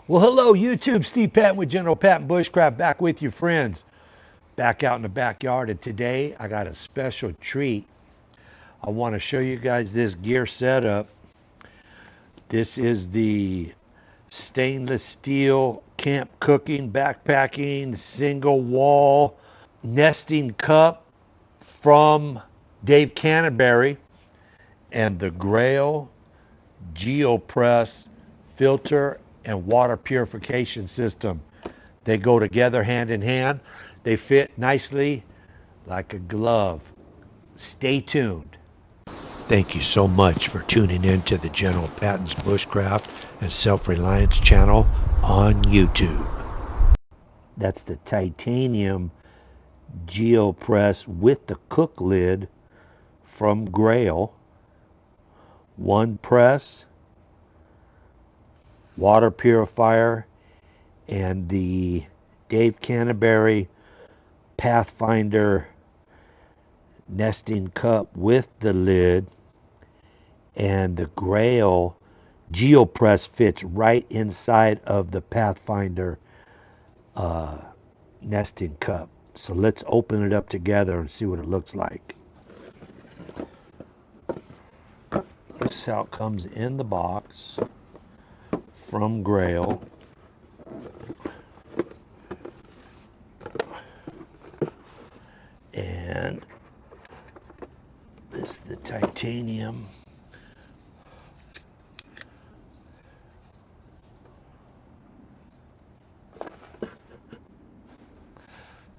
Well, hello, YouTube. Steve Patton with General Patton Bushcraft back with you, friends. Back out in the backyard, and today I got a special treat. I want to show you guys this gear setup. This is the stainless steel camp cooking, backpacking, single wall nesting cup from Dave Canterbury and the Grayl GeoPress filter and water purification system. They go together hand in hand. They fit nicely like a glove. Stay tuned. Thank you so much for tuning in to the General Patton's Bushcraft and Self-Reliance channel on YouTube. That's the titanium GeoPress with the cook lid from Grayl. One press, water purifier, and the Dave Canterbury Pathfinder nesting cup with the lid, and the Grayl GeoPress fits right inside of the Pathfinder nesting cup. So let's open it up together and see what it looks like. This is how it comes in the box from Grayl. And this is the titanium.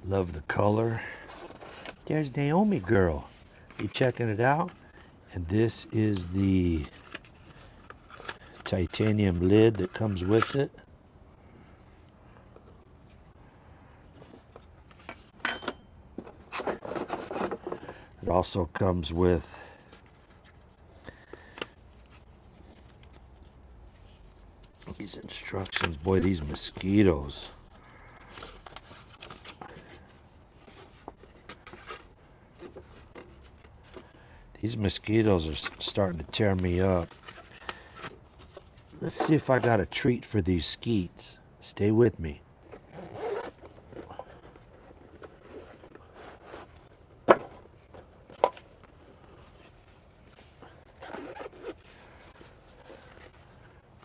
Love the color. There's Naomi girl. You checking it out? And this is the titanium lid that comes with it. It also comes with these instructions. Boy, these mosquitoes. These mosquitoes are starting to tear me up. Let's see if I got a treat for these skeets. Stay with me.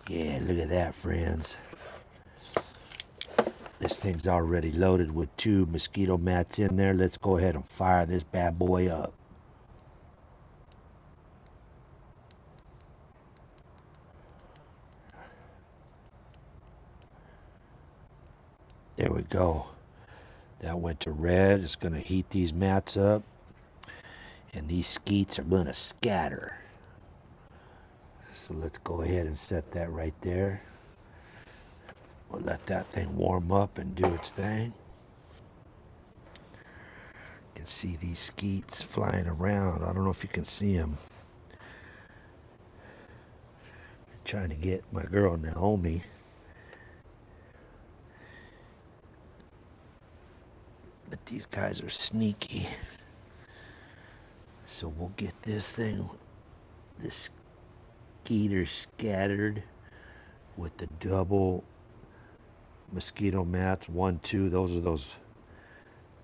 Yeah, look at that, friends. This thing's already loaded with 2 mosquito mats in there. Let's go ahead and fire this bad boy up. There we go. That went to red. It's going to heat these mats up, and these skeets are going to scatter. So let's go ahead and set that right there. We'll let that thing warm up and do its thing. You can see these skeets flying around. I don't know if you can see them. I'm trying to get my girl Naomi. But these guys are sneaky. So we'll get this thing, this skeeter scattered with the double mosquito mats. 1, 2, those are those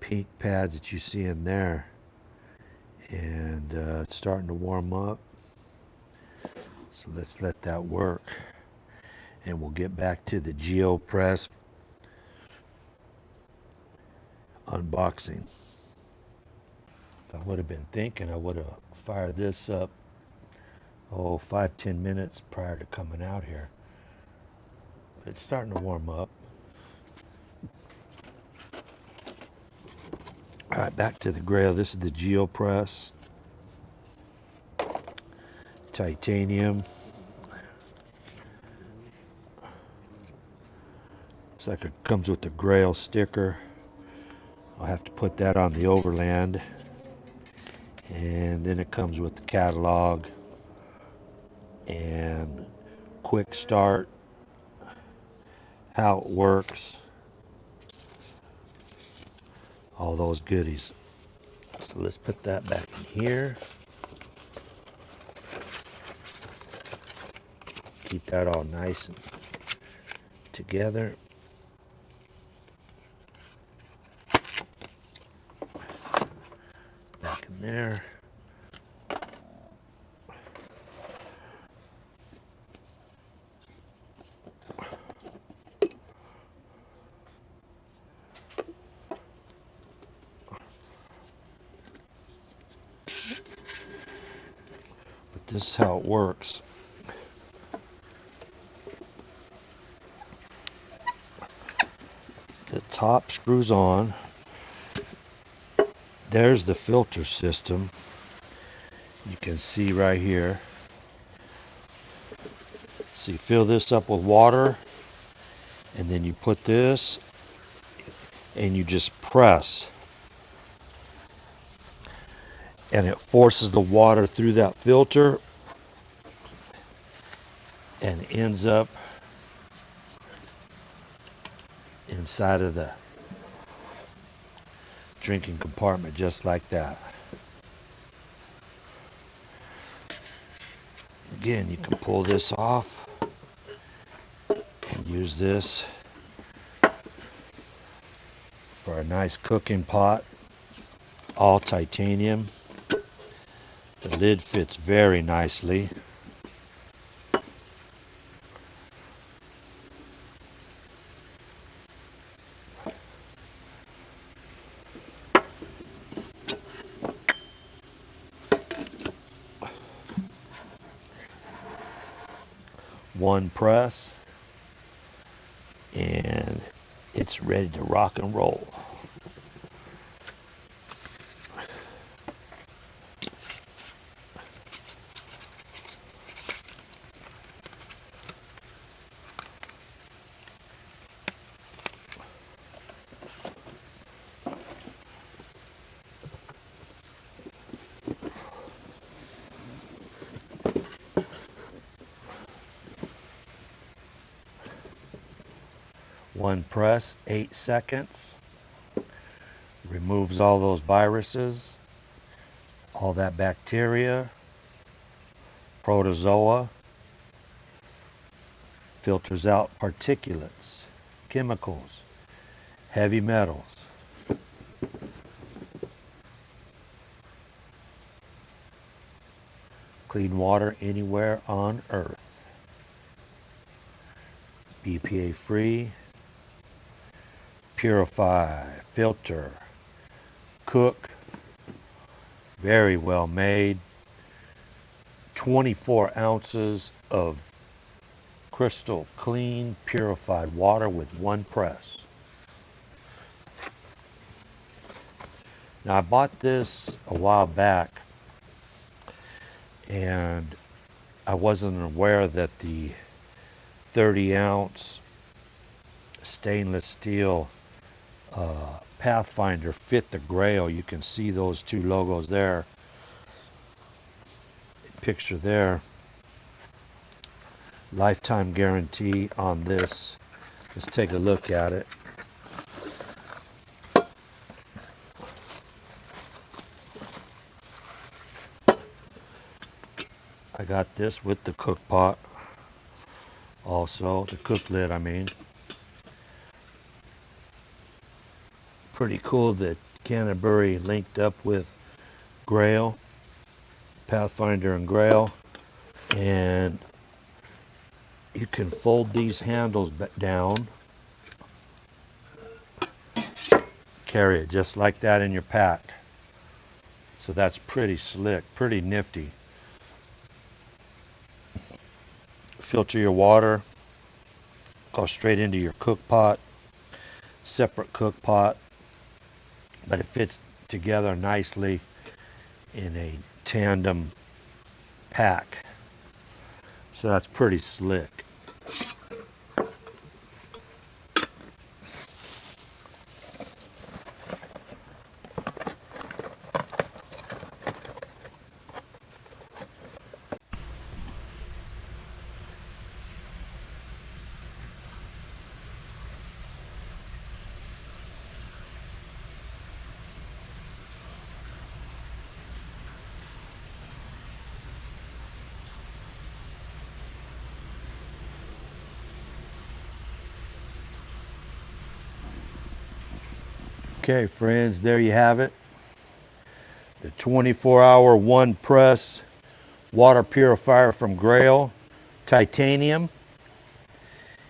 pink pads that you see in there. And it's starting to warm up. So let's let that work. And we'll get back to the GeoPress unboxing. If I would have been thinking, I would have fired this up 5-10 minutes prior to coming out here. But it's starting to warm up. Alright, back to the Grayl. This is the GeoPress titanium. Looks like it comes with the Grayl sticker. I'll have to put that on the overland. And then it comes with the catalog and quick start, how it works, all those goodies. So let's put that back in here. Keep that all nice and together. Back in there. But this is how it works. The top screws on. There's the filter system. You can see right here. So you fill this up with water, and then you put this, and you just press. And it forces the water through that filter and ends up inside of the drinking compartment just like that. Again, you can pull this off and use this for a nice cooking pot, all titanium. The lid fits very nicely. One press, and it's ready to rock and roll. One press, 8 seconds. Removes all those viruses, all that bacteria, protozoa. Filters out particulates, chemicals, heavy metals. Clean water anywhere on Earth. BPA free. Purify, filter, cook, very well made. 24 ounces of crystal clean purified water with one press. Now I bought this a while back, and I wasn't aware that the 30-ounce stainless steel Pathfinder fit the Grayl. You can see those two logos there. Picture there. Lifetime guarantee on this. Let's take a look at it. I got this with the cook pot. Also, the cook lid, I mean. Pretty cool that Canterbury linked up with Grayl, Pathfinder and Grayl, and you can fold these handles down, carry it just like that in your pack. So that's pretty slick, pretty nifty. Filter your water, go straight into your cook pot, separate cook pot, but it fits together nicely in a tandem pack. So that's pretty slick. Okay, friends, there you have it. The 24-hour one press water purifier from Grayl, titanium,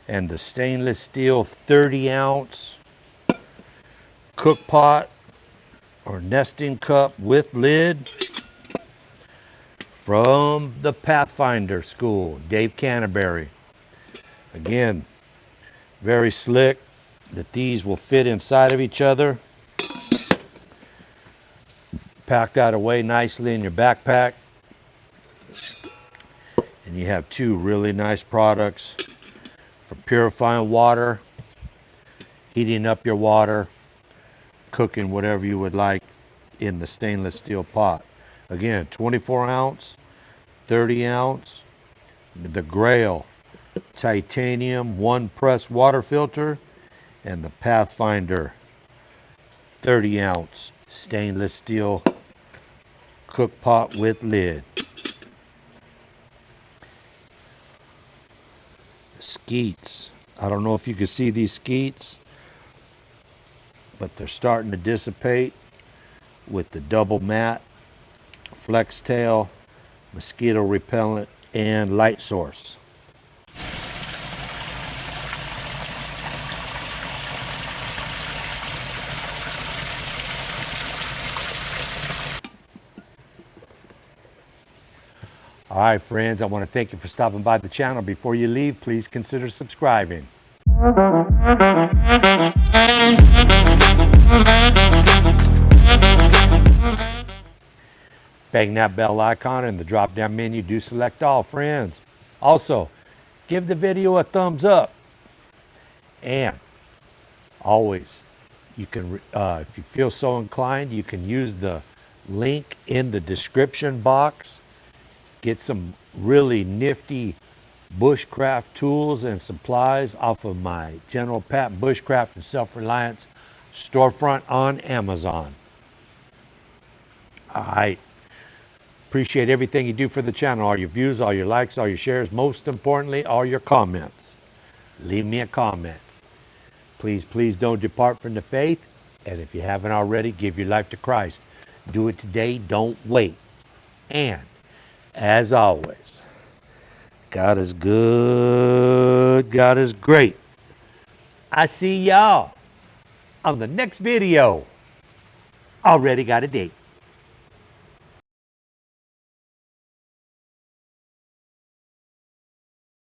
and the stainless steel 30-ounce cook pot or nesting cup with lid from the Pathfinder school, Dave Canterbury. Again, very slick that these will fit inside of each other. Pack that away nicely in your backpack. And you have two really nice products for purifying water, heating up your water, cooking whatever you would like in the stainless steel pot. Again, 24 ounce, 30 ounce, the Grayl titanium one press water filter, and the Pathfinder 30 ounce stainless steel cook pot with lid. Skeets. I don't know if you can see these skeets, but they're starting to dissipate with the double mat, flex tail, mosquito repellent, and light source. All right, friends, I want to thank you for stopping by the channel. Before you leave, please consider subscribing. Bang that bell icon in the drop-down menu. Do select all, friends. Also, give the video a thumbs up. And always, you can, if you feel so inclined, you can use the link in the description box. Get some really nifty bushcraft tools and supplies off of my General Patton Bushcraft and Self-Reliance storefront on Amazon. All right. Appreciate everything you do for the channel. All your views, all your likes, all your shares. Most importantly, all your comments. Leave me a comment. Please, please don't depart from the faith. And if you haven't already, give your life to Christ. Do it today. Don't wait. And as always, God is good. God is great. I see y'all on the next video. Already got a date.